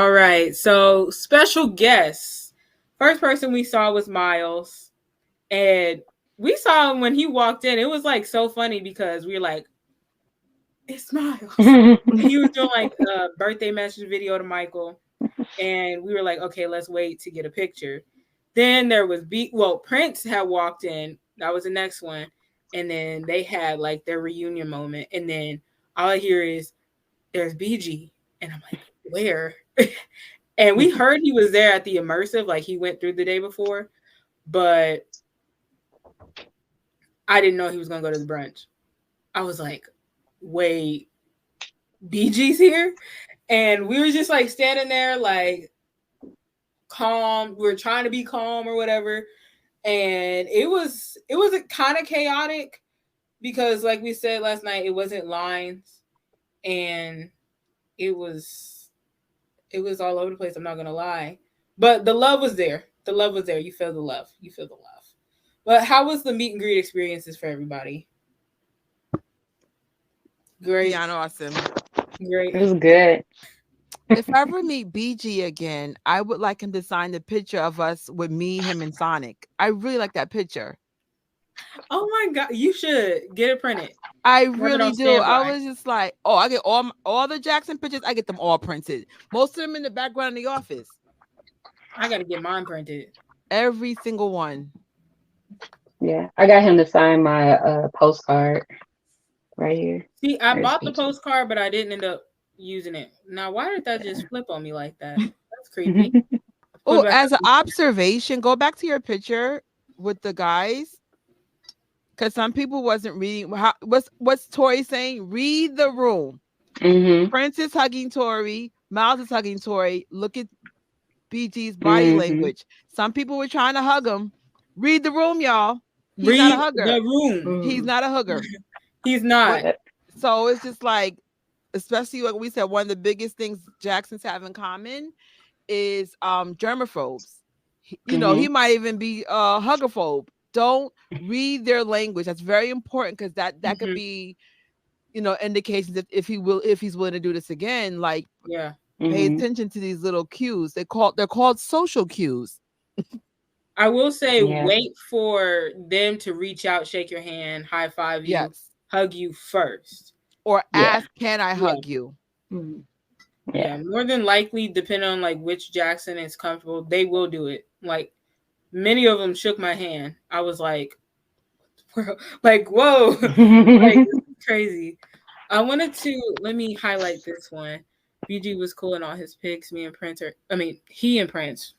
All right. So special guests. First person we saw was Miles. And we saw him when he walked in. It was like so funny because we were like, it's Miles. He was doing like a birthday message video to Michael. And we were like, okay, let's wait to get a picture. Then there was Prince had walked in. That was the next one. And then they had like their reunion moment. And then all I hear is, there's Bigi. And I'm like, where? And we heard he was there at the immersive, like he went through the day before, but I didn't know he was gonna go to the brunch. I was like, wait, Bigi's here? And we were just like standing there like calm. We were trying to be calm or whatever. And it was kind of chaotic because like we said last night, it wasn't lines and it was all over the place. I'm not going to lie, but the love was there. The love was there. You feel the love. You feel the love. But how was the meet and greet experiences for everybody? Great. Beyond awesome. Great. It was good. If I ever meet BG again, I would like him to sign the picture of us with me, him, and Sonic. I really like that picture. Oh my God. You should get it printed. I really do. I was just like, oh, I get all the Jackson pictures. I get them all printed. Most of them in the background in the office. I got to get mine printed. Every single one. Yeah. I got him to sign my postcard right here. See, I bought the postcard, but I didn't end up using it. Now, why did that just flip on me like that? That's creepy. Oh, as an observation, go back to your picture with the guys. Because some people wasn't reading. What's Tori saying? Read the room. Mm-hmm. Prince is hugging Tori. Miles is hugging Tori. Look at BG's body language. Some people were trying to hug him. Read the room, y'all. He's not a hugger. The room. He's not a hugger. He's not. So it's just like, especially like we said, one of the biggest things Jacksons have in common is germaphobes. You know, he might even be huggerphobe. Don't read their language. That's very important because that could be, you know, indications that if he's willing to do this again, like pay attention to these little cues. They're called social cues. I will say wait for them to reach out, shake your hand, high five you, hug you first. Or ask, can I hug you? Yeah, more than likely, depending on like which Jackson is comfortable, they will do it. Like many of them shook my hand. I was like, whoa, like crazy. I wanted to let me highlight this one. BG was cool in all his pics. He and Prince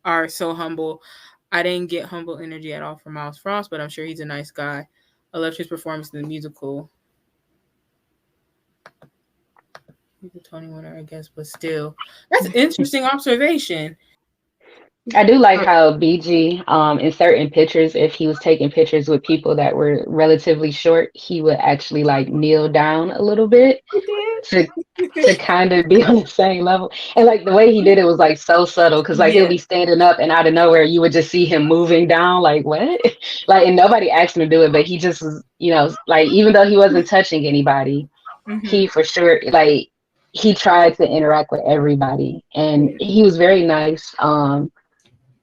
are so humble. I didn't get humble energy at all from Miles Frost, but I'm sure he's a nice guy. I loved his performance in the musical. He's a Tony winner, I guess, but still, that's an interesting observation. I do like how BG, in certain pictures, if he was taking pictures with people that were relatively short, he would actually like kneel down a little bit to kind of be on the same level. And like the way he did it was like so subtle because like he'll be standing up and out of nowhere you would just see him moving down. Like what? Like, and nobody asked him to do it, but he just was, you know, like even though he wasn't touching anybody, he for sure like he tried to interact with everybody, and he was very nice.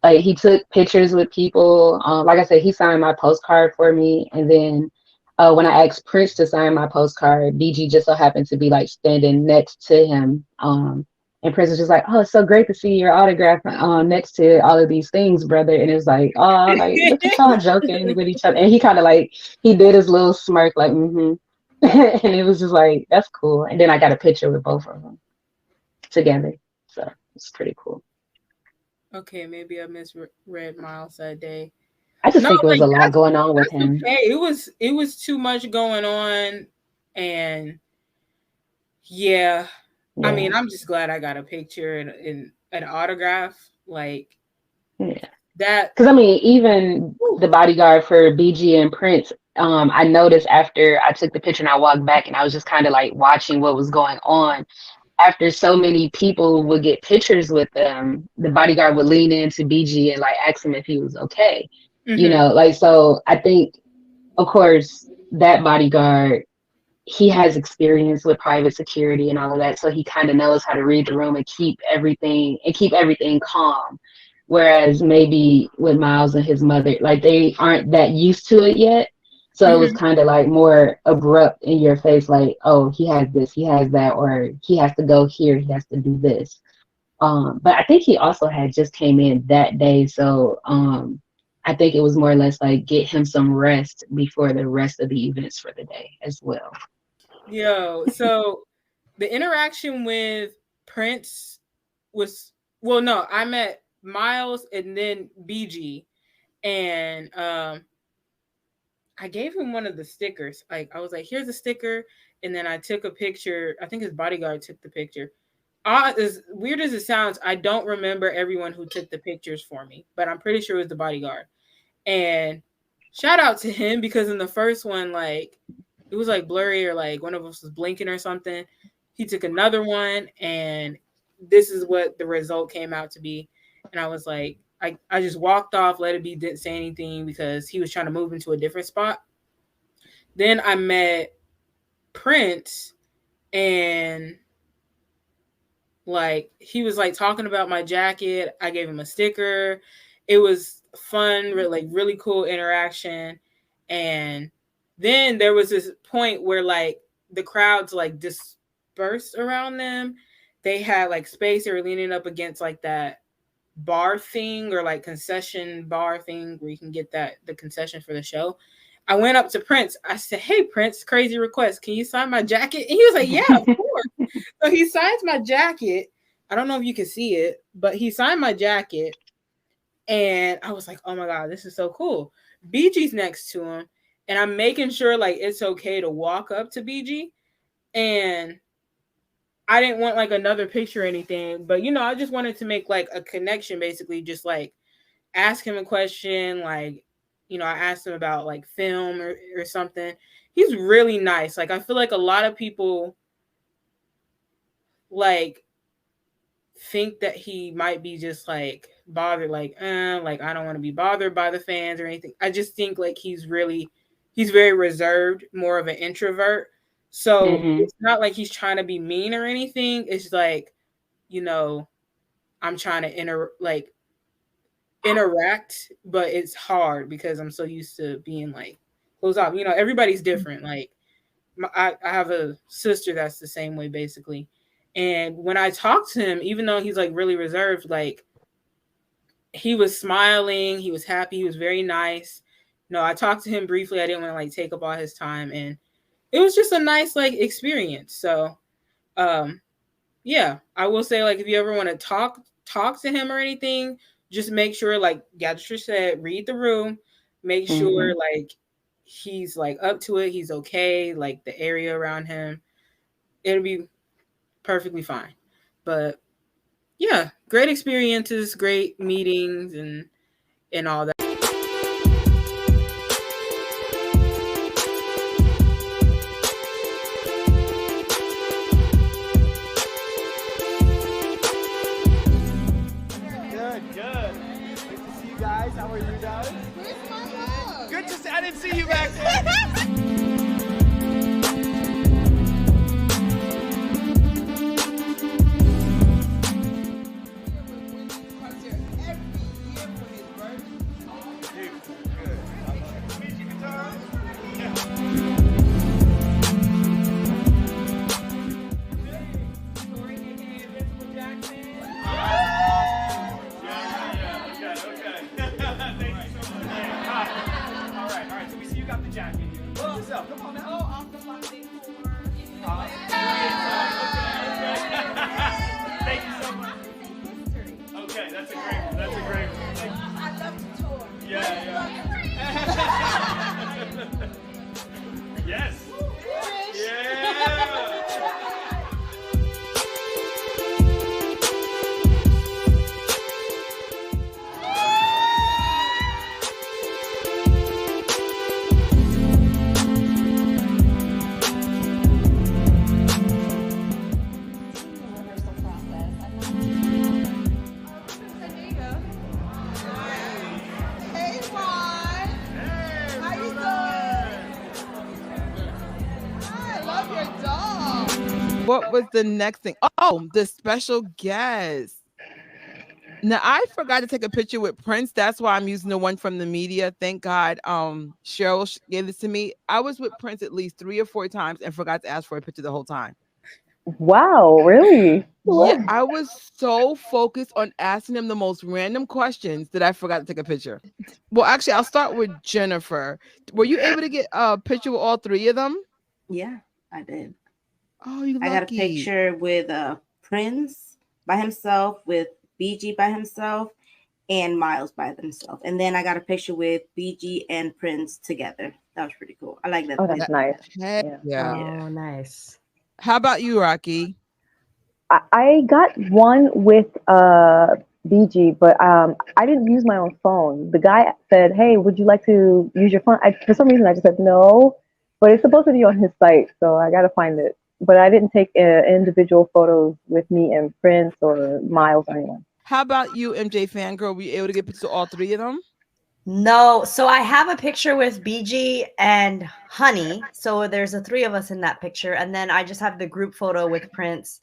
Like he took pictures with people. Like I said, he signed my postcard for me. And then when I asked Prince to sign my postcard, BG just so happened to be like standing next to him. And Prince was just like, "Oh, it's so great to see your autograph next to all of these things, brother." And it was like, "Oh, like look at y'all joking with each other." And he kind of like he did his little smirk, like, and it was just like, that's cool. And then I got a picture with both of them together, so it's pretty cool. Okay, maybe I misread Miles that day. I just think it was a lot going on with him. Okay. It was too much going on, and yeah. I mean, I'm just glad I got a picture and an autograph, like that. Because I mean, even the bodyguard for BG and Prince, I noticed after I took the picture and I walked back and I was just kind of like watching what was going on. After so many people would get pictures with them, the bodyguard would lean into BG and like ask him if he was okay. You know, like, so I think, of course, that bodyguard he has experience with private security and all of that, so he kind of knows how to read the room and keep everything calm. Whereas maybe with Miles and his mother, like they aren't that used to it yet. So it was kind of like more abrupt in your face, like, oh, he has this, he has that, or he has to go here, he has to do this. But I think he also had just came in that day, so I think it was more or less like get him some rest before the rest of the events for the day as well. Yo, so the interaction with Prince was, well, no, I met Miles and then Bigi, and I gave him one of the stickers. Like I was like, here's a sticker, and then I took a picture. I think his bodyguard took the picture. As weird as it sounds, I don't remember everyone who took the pictures for me, but I'm pretty sure it was the bodyguard. And shout out to him, because in the first one, like it was like blurry, or like one of us was blinking or something. He took another one, and this is what the result came out to be. And I was like, I just walked off, let it be, didn't say anything because he was trying to move into a different spot. Then I met Prince, and like he was like talking about my jacket. I gave him a sticker. It was fun, like really cool interaction. And then there was this point where like the crowds like dispersed around them. They had like space. They were leaning up against like that bar thing, or like concession bar thing where you can get the concession for the show. I went up to Prince. I said, "Hey Prince, crazy request. Can you sign my jacket?" And he was like, "Yeah, of course." So he signs my jacket. I don't know if you can see it, but he signed my jacket. And I was like, oh my God, this is so cool. Bigi's next to him. And I'm making sure like it's okay to walk up to Bigi. And I didn't want like another picture or anything. But, I just wanted to make like a connection, basically. Just like ask him a question. Like, I asked him about like film or something. He's really nice. Like, I feel like a lot of people like think that he might be just like bothered, like I don't want to be bothered by the fans or anything. I just think like he's very reserved, more of an introvert. So it's not like he's trying to be mean or anything. It's like, I'm trying to interact, but it's hard because I'm so used to being like closed off. Everybody's different. Like I have a sister that's the same way, basically. And when I talked to him, even though he's like really reserved, like he was smiling, he was happy, he was very nice. I talked to him briefly. I didn't want to like take up all his time, and it was just a nice like experience. So, yeah, I will say like if you ever want to talk to him or anything, just make sure, like Gadgetry said, read the room, make sure like he's like up to it, he's okay, like the area around him, it'll be perfectly fine. But yeah, great experiences, great meetings, and all that. Good. Good to see you guys. How are you guys? Where's my hug? Good to see. I didn't see you back there. Jacket. was the next thing? Oh, the special guest. Now I forgot to take a picture with Prince. That's why I'm using the one from the media. Thank God. Cheryl gave this to me. I was with Prince at least 3 or 4 times and forgot to ask for a picture the whole time. Wow, really? Yeah, I was so focused on asking him the most random questions that I forgot to take a picture. Well, actually, I'll start with Jennifer. Were you able to get a picture with all three of them? Yeah, I did. Oh, you I got a lucky. picture with Prince by himself, with BG by himself, and Miles by themselves. And then I got a picture with BG and Prince together. That was pretty cool. I like that. Oh, that's nice. Heck Yeah. yeah. Yeah. Oh, nice. How about you, Rocky? I got one with BG, but I didn't use my own phone. The guy said, "Hey, would you like to use your phone?" For some reason, I just said no, but it's supposed to be on his site, so I gotta find it. But I didn't take individual photos with me and Prince or Miles or anyone. How about you, MJ Fangirl? Were you able to get pictures of all three of them? No, so I have a picture with BG and Honey. So there's the three of us in that picture, and then I just have the group photo with Prince.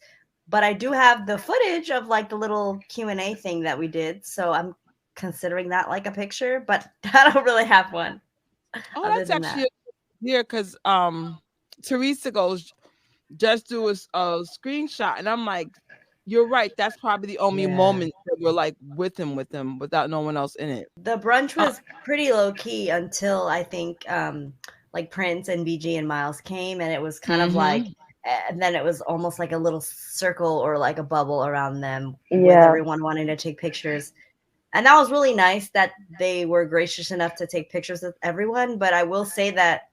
But I do have the footage of like the little Q&A thing that we did. So I'm considering that like a picture, but I don't really have one. Oh, other that's than actually that. here because Teresa goes, just do a screenshot, and I'm like, you're right. That's probably the only Yeah. moment that we're like with him without no one else in it. The brunch was pretty low key until I think like Prince and BG and Miles came, and it was kind of like, and then it was almost like a little circle or like a bubble around them with Yeah. everyone wanting to take pictures. And that was really nice that they were gracious enough to take pictures with everyone. But I will say that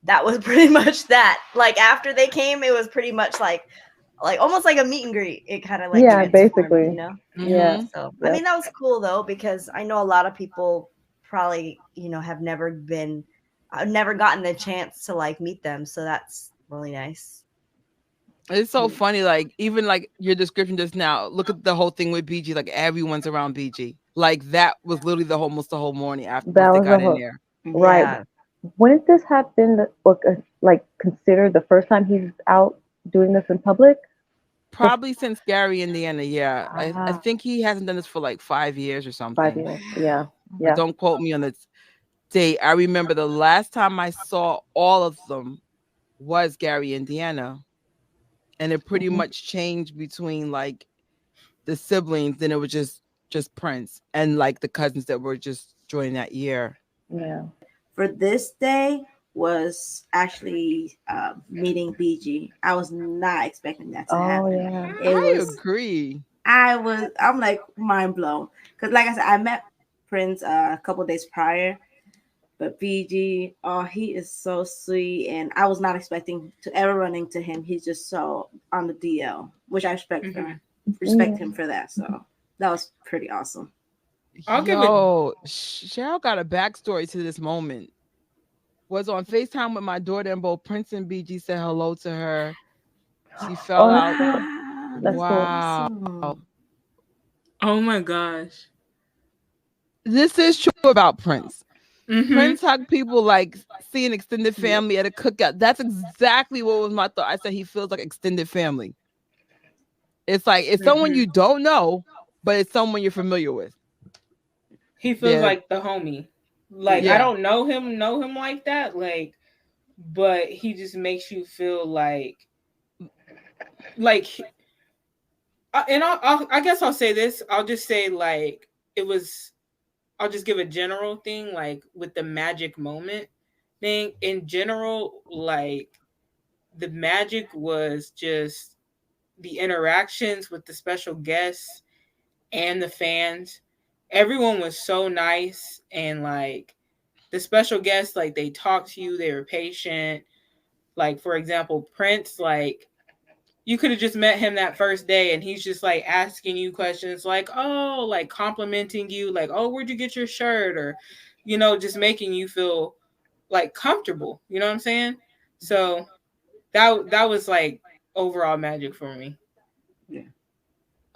that was pretty much that. Like after they came, it was pretty much like almost like a meet and greet. It kind of like Yeah, transformed, basically. you know? Yeah. So I mean that was cool though, because I know a lot of people probably, you know, have never gotten the chance to like meet them. So that's really nice. It's so funny, like even like your description just now. Look at the whole thing with BG. Like everyone's around BG. Like that was literally almost the whole morning after That they was got the in whole there. right. Yeah. Wouldn't this have been like considered the first time he's out doing this in public? Probably since Gary, Indiana. Yeah, I Ah, think he hasn't done this for like 5 years or 5 something. years. Yeah. But Yeah. don't quote me on the date. I remember the last time I saw all of them was Gary, Indiana, and it pretty much changed between like the siblings. Then it was just Prince and like the cousins that were just joining that year. Yeah. For this day was actually meeting BG. I was not expecting that to Oh happen. yeah. I agree. I'm like mind blown because, like I said, I met Prince a couple days prior, but BG, oh, he is so sweet, and I was not expecting to ever run into him. He's just so on the DL, which I respect him for that. So that was pretty awesome. Cheryl got a backstory to this moment. Was on FaceTime with my daughter, and both Prince and BG said hello to her. She fell out. That's Wow. cool. Oh my gosh. This is true about Prince. Prince hugged people like seeing extended family at a cookout. That's exactly what was my thought. I said he feels like extended family. It's like it's someone you don't know, but it's someone you're familiar with. He feels like the homie. Like I don't know him like that, like, but he just makes you feel like, and I guess I'll say this. I'll just say like I'll just give a general thing, like with the magic moment thing in general, like the magic was just the interactions with the special guests and the fans. Everyone was so nice, and like the special guests, like they talked to you, they were patient. Like for example, Prince, like you could have just met him that first day and he's just like asking you questions like, oh, like complimenting you, like, oh, where'd you get your shirt? Or, you know, just making you feel like comfortable. You know what I'm saying? So that was like overall magic for me. Yeah.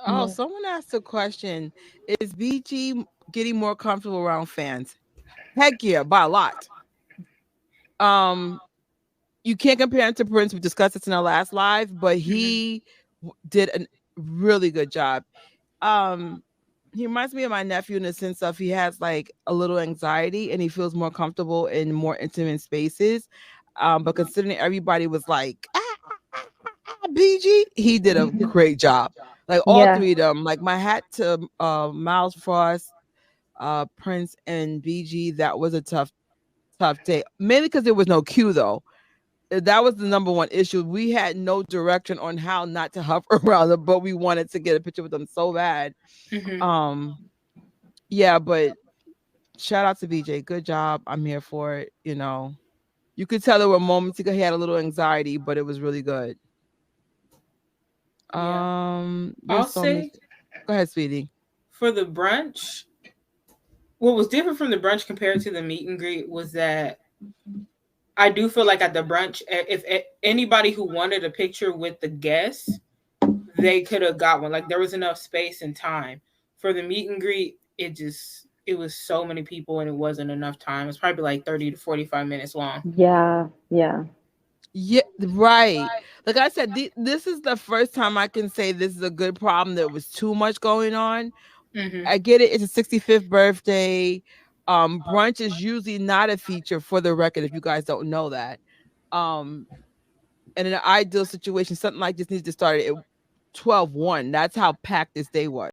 Oh, someone asked a question. Is BG getting more comfortable around fans? Heck yeah, by a lot. you can't compare him to Prince. We discussed this in our last live, but he did a really good job. He reminds me of my nephew in the sense of he has like a little anxiety and he feels more comfortable in more intimate spaces. But considering everybody was like BG, he did a great job. Like all Yeah. three of them. Like my hat to Miles Frost, Prince, and BG. That was a tough day. Mainly because there was no cue though. That was the number one issue. We had no direction on how not to hover around them, but we wanted to get a picture with them so bad. Yeah, but shout out to BJ. Good job. I'm here for it. You know, you could tell there were moments he had a little anxiety, but it was really good. I'll say, go ahead, sweetie. For the brunch, what was different from the brunch compared to the meet and greet was that I do feel like at the brunch, if anybody who wanted a picture with the guests, they could have got one. Like there was enough space and time. For the meet and greet, it was so many people and it wasn't enough time. It's probably like 30 to 45 minutes long. Yeah. Yeah, right. Like I said, this is the first time I can say this is a good problem. There was too much going on. I get it. It's a 65th birthday. Brunch is usually not a feature, for the record, if you guys don't know that. In an ideal situation, something like this needs to start at 12:01. That's how packed this day was.